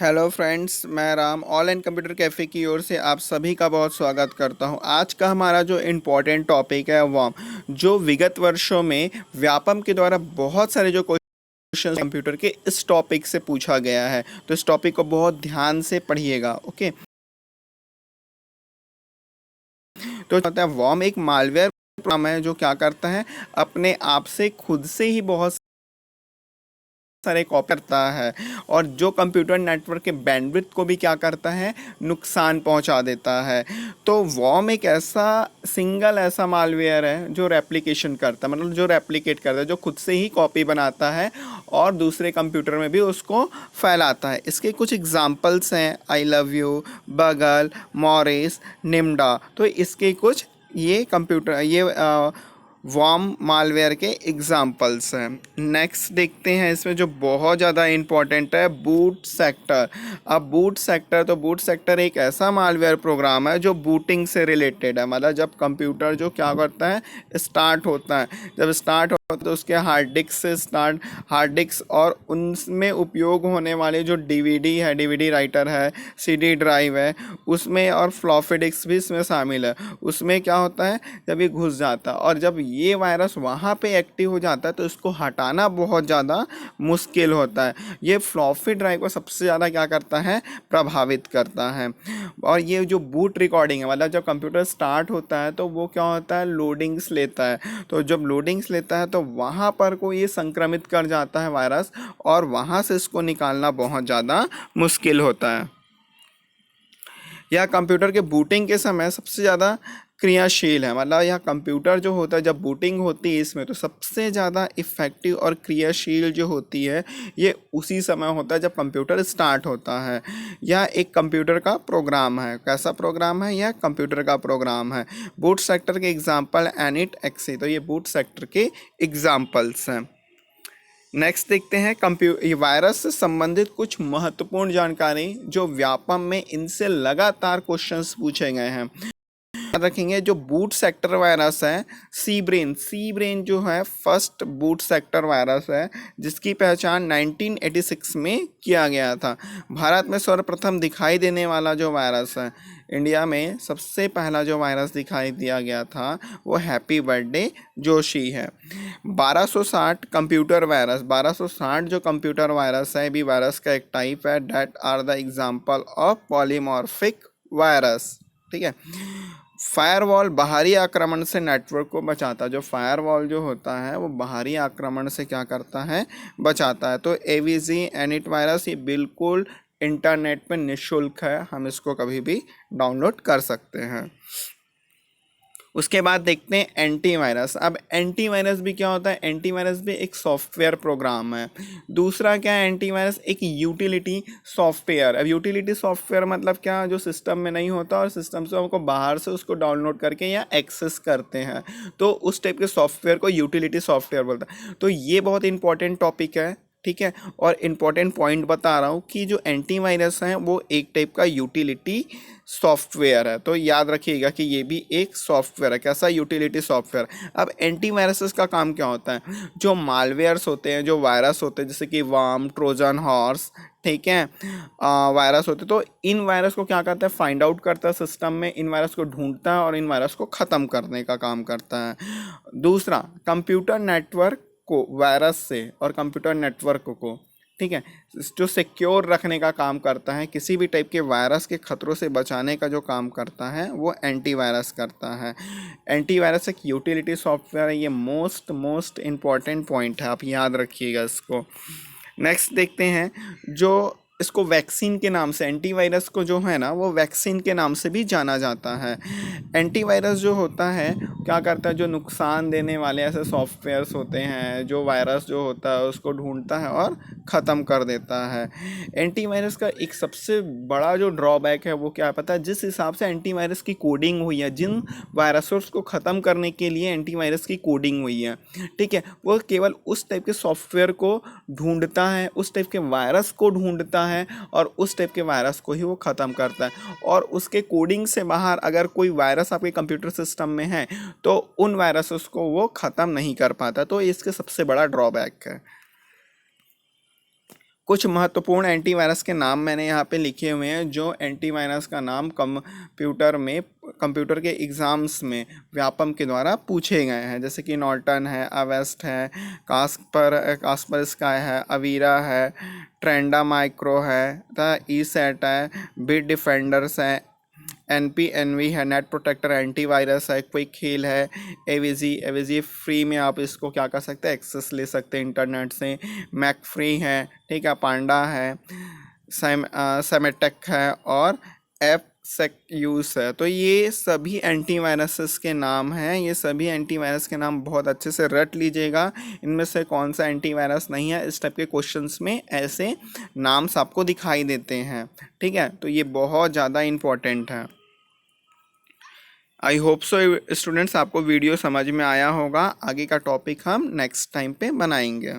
Hello friends, मैं Ram all and computer cafe की ओर से आप सभी का बहुत स्वागत करता हूं। आज का हमारा जो इम्पोर्टेंट टॉपिक है वर्म, जो विगत वर्षों में व्यापम के द्वारा बहुत सारे जो क्वेश्चन कंप्यूटर के इस टॉपिक से पूछा गया है, तो इस टॉपिक को बहुत ध्यान से पढ़िएगा। ओके, तो होता है वर्म एक मालवेयर प्रोग्राम है जो क्या करता है, अपने आप से खुद से ही बहुत सारे कॉपी करता है और जो कंप्यूटर नेटवर्क के बैंडविड्थ को भी क्या करता है, नुकसान पहुंचा देता है। तो वॉर्म एक ऐसा सिंगल ऐसा मालवेयर है जो रेप्लिकेशन करता है, मतलब जो रेप्लिकेट करता है, जो खुद से ही कॉपी बनाता है और दूसरे कंप्यूटर में भी उसको फैलाता है। इसके कुछ एग्जांपल्स हैं, आई लव यू, बगल, मॉरिस, निम्डा। तो इसके कुछ ये कंप्यूटर वॉर्म मालवेयर के एग्जाम्पल्स हैं। नेक्स्ट देखते हैं, इसमें जो बहुत ज़्यादा इम्पोर्टेंट है, बूट सेक्टर। अब बूट सेक्टर, तो बूट सेक्टर एक ऐसा मालवेयर प्रोग्राम है जो बूटिंग से रिलेटेड है। मतलब जब कंप्यूटर जो क्या करता है, स्टार्ट होता है, जब स्टार्ट होता है तो उसके हार्ड डिस्क और उनमें उपयोग होने वाले जो डीवीडी है, डीवीडी राइटर है, सीडी ड्राइव है, उसमें और फ्लॉपी डिस्क भी इसमें शामिल है। उसमें क्या होता है, जब ये घुस जाता है और जब ये वायरस वहाँ पे एक्टिव हो जाता है तो इसको हटाना बहुत ज़्यादा मुश्किल होता है। ये फ्लॉपी ड्राइव को सबसे ज़्यादा क्या करता है, प्रभावित करता है। और ये जो बूट रिकॉर्डिंग है, मतलब जब कंप्यूटर स्टार्ट होता है तो वो क्या होता है, लोडिंग्स लेता है। तो जब लोडिंग्स लेता है तो वहाँ पर को ये संक्रमित कर जाता है वायरस, और वहाँ से इसको निकालना बहुत ज़्यादा मुश्किल होता है। यह कंप्यूटर के बूटिंग के समय सबसे ज़्यादा क्रियाशील है। मतलब यह कंप्यूटर जो होता है, जब बूटिंग होती है इसमें, तो सबसे ज़्यादा इफ़ेक्टिव और क्रियाशील जो होती है ये उसी समय होता है जब कंप्यूटर स्टार्ट होता है। यह एक कंप्यूटर का प्रोग्राम है। कैसा प्रोग्राम है? यह कंप्यूटर का प्रोग्राम है। बूट सेक्टर के एग्जाम्पल एनिट एक्सी, तो ये बूट सेक्टर के एग्जाम्पल्स हैं। नेक्स्ट देखते हैं वायरस से संबंधित कुछ महत्वपूर्ण जानकारी जो व्यापम में इनसे लगातार क्वेश्चंस पूछे गए हैं। याद रखेंगे, जो बूट सेक्टर वायरस है, सी ब्रेन जो है फर्स्ट बूट सेक्टर वायरस है जिसकी पहचान 1986 में किया गया था। भारत में सर्वप्रथम दिखाई देने वाला जो वायरस है, इंडिया में सबसे पहला जो वायरस दिखाई दिया गया था वो हैप्पी बर्थडे जोशी है। 1260 कंप्यूटर वायरस, 1260 जो कंप्यूटर वायरस है भी वायरस का एक टाइप है। That are the example of polymorphic virus. ठीक है। फायरवॉल बाहरी आक्रमण से नेटवर्क को बचाता है। जो फायरवॉल जो होता है वो बाहरी आक्रमण से क्या करता है, बचाता है। तो एवीजी एनिट वायरस ये बिल्कुल इंटरनेट पे निःशुल्क है, हम इसको कभी भी डाउनलोड कर सकते हैं। उसके बाद देखते हैं एंटीवायरस। अब एंटीवायरस भी क्या होता है? एंटीवायरस भी एक सॉफ्टवेयर प्रोग्राम है। दूसरा क्या है, एंटीवायरस एक यूटिलिटी सॉफ्टवेयर। अब यूटिलिटी सॉफ्टवेयर मतलब क्या, जो सिस्टम में नहीं होता और सिस्टम से हमको बाहर से उसको डाउनलोड करके या एक्सेस करते हैं, तो उस टाइप के सॉफ्टवेयर को यूटिलिटी सॉफ्टवेयर बोलता है। तो ये बहुत इंपॉर्टेंट टॉपिक है, ठीक है। और इम्पॉर्टेंट पॉइंट बता रहा हूँ कि जो एंटीवायरस है वो एक टाइप का यूटिलिटी सॉफ्टवेयर है। तो याद रखिएगा कि ये भी एक सॉफ्टवेयर है। कैसा? Utility software. अब एंटीवायरसेस का काम क्या होता है? जो मालवेयर्स होते हैं, जो वायरस होते हैं, जैसे कि वर्म, ट्रोजन हॉर्स, ठीक है, वायरस होते हैं, तो इन वायरस को क्या करता है, फाइंड आउट करता है सिस्टम में, इन वायरस को ढूंढता है और इन वायरस को ख़त्म करने का काम करता है। दूसरा, कंप्यूटर नेटवर्क को वायरस से और कंप्यूटर नेटवर्क को, ठीक है, जो सिक्योर रखने का काम करता है, किसी भी टाइप के वायरस के खतरों से बचाने का जो काम करता है वो एंटीवायरस करता है। एंटीवायरस एक यूटिलिटी सॉफ्टवेयर है। ये मोस्ट इम्पॉर्टेंट पॉइंट है, आप याद रखिएगा इसको। नेक्स्ट देखते हैं, जो इसको वैक्सीन के नाम से, एंटीवायरस को जो है ना वो वैक्सीन के नाम से भी जाना जाता है। एंटीवायरस जो होता है क्या करता है, जो नुकसान देने वाले ऐसे सॉफ्टवेयर्स होते हैं, जो वायरस जो होता है उसको ढूंढता है और ख़त्म कर देता है। एंटीवायरस का एक सबसे बड़ा जो ड्रॉबैक है वो क्या है पता है? जिस हिसाब से एंटीवायरस की कोडिंग हुई है, जिन वायरसों को ख़त्म करने के लिए एंटीवायरस की कोडिंग हुई है, ठीक है, वो केवल उस टाइप के सॉफ्टवेयर को ढूंढता है, उस टाइप के वायरस को ढूंढता है और उस टाइप के वायरस को ही वो ख़त्म करता है। और उसके कोडिंग से बाहर अगर कोई वायरस आपके कंप्यूटर सिस्टम में है तो उन वायरसेस को वो ख़त्म नहीं कर पाता। तो इसके सबसे बड़ा ड्रॉबैक है। कुछ महत्वपूर्ण एंटीवायरस के नाम मैंने यहाँ पे लिखे हुए हैं, जो एंटीवायरस का नाम कंप्यूटर के एग्ज़ाम्स में व्यापम के द्वारा पूछे गए हैं, जैसे कि नॉर्टन है, अवेस्ट है, कास्परस्काई है, अवीरा है, ट्रेंडा माइक्रो है, तथा ईसेट है, बिट डिफेंडर्स है, एनपीएनवी है, नेट प्रोटेक्टर एंटीवायरस है, क्विक हील है, एवीजी फ्री में आप इसको क्या कर सकते हैं, एक्सेस ले सकते हैं इंटरनेट से, मैक फ्री है, ठीक है, पांडा है, सेमेटेक है और एफ सेक यूज़ है। तो ये सभी एंटीवायरसेस के नाम हैं, ये सभी एंटीवायरस के नाम बहुत अच्छे से रट लीजिएगा। इनमें से कौन सा एंटीवायरस नहीं है, इस टाइप के क्वेश्चंस में ऐसे नाम्स आपको दिखाई देते हैं, ठीक है। तो ये बहुत ज़्यादा इम्पोर्टेंट है। आई होप सो स्टूडेंट्स आपको वीडियो समझ में आया होगा। आगे का टॉपिक हम नेक्स्ट टाइम पे बनाएंगे।